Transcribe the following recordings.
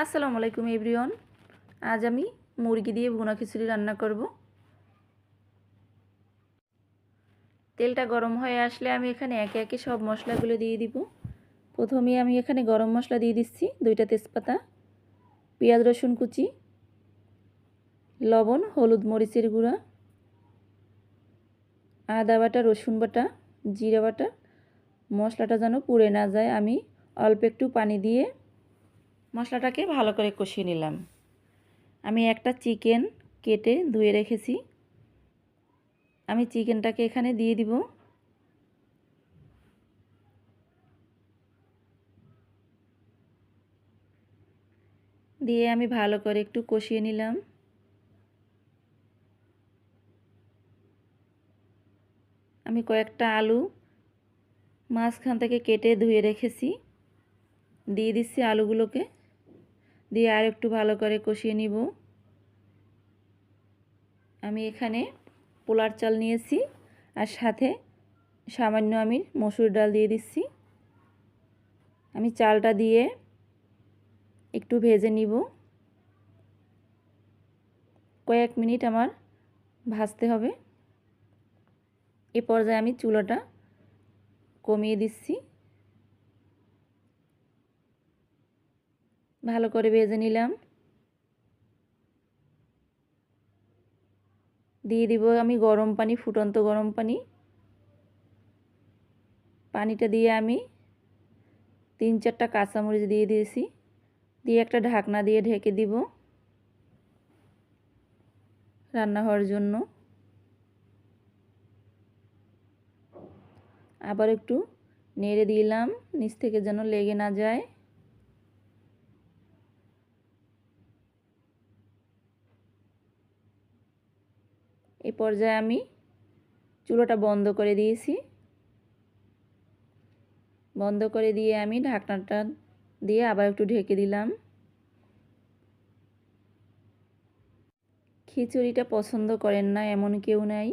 আসসালামু আলাইকুম এভরিওয়ান। আজ আমি মুরগি দিয়ে ভুনা খিচুড়ি রান্না করব। তেলটা গরম হয়ে আসলে আমি এখানে একে একে সব মশলাগুলো দিয়ে দিব। প্রথমে আমি এখানে গরম মশলা দিয়ে দিচ্ছি, 2টা তেজপাতা, পেঁয়াজ রসুন কুচি, লবণ, হলুদ মরিচের গুঁড়া, আদা বাটা, রসুন বাটা, জিরা বাটা। মশলাটা যেন পুড়ে না যায় আমি অল্প একটু পানি দিয়ে মশলাটাকে ভালো করে কষিয়ে নিলাম। আমি একটা চিকেন কেটে ধুয়ে রেখেছি, আমি চিকেনটাকে এখানে দিয়ে দিব। দিয়ে আমি ভালো করে একটু কষিয়ে নিলাম। আমি কয়েকটা আলু মাঝখান থেকে কেটে ধুয়ে রেখেছি, দিয়ে দিচ্ছি আলুগুলোকে, দিয়ে আর একটু ভালো করে কষিয়ে নিব। আমি এখানে পোলার চাল নিয়েছি আর সাথে সামান্য আমি মসুর ডাল দিয়ে দিচ্ছি। আমি চালটা দিয়ে একটু ভেজে নিব, কয়েক মিনিট আমার ভাজতে হবে। এ পর্যায়ে আমি চুলাটা কমিয়ে দিচ্ছি, ভালো করে ভেজে নিলাম। দিয়ে দিব আমি গরম পানি, ফুটন্ত গরম পানি। পানিটা দিয়ে আমি 3-4টা কাঁচামরিচ দিয়ে দিয়েছি, দিয়ে একটা ঢাকনা দিয়ে ঢেকে দিব রান্না হওয়ার জন্য। আবার একটু নেড়ে দিলাম নিচ থেকে যেন লেগে না যায়। এই পর্যায়ে আমি চুলাটা বন্ধ করে দিয়েছি। বন্ধ করে দিয়ে আমি ঢাকনাটা দিয়ে আবার একটু ঢেকে দিলাম। খিচুড়িটা পছন্দ করেন না এমন কেউ নাই,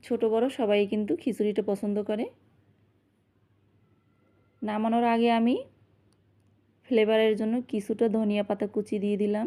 ছোট বড় সবাই কিন্তু খিচুড়িটা পছন্দ করে। নামানোর আগে আমি ফ্লেভারের জন্য কিছুটা ধনিয়া পাতা কুচি দিয়ে দিলাম।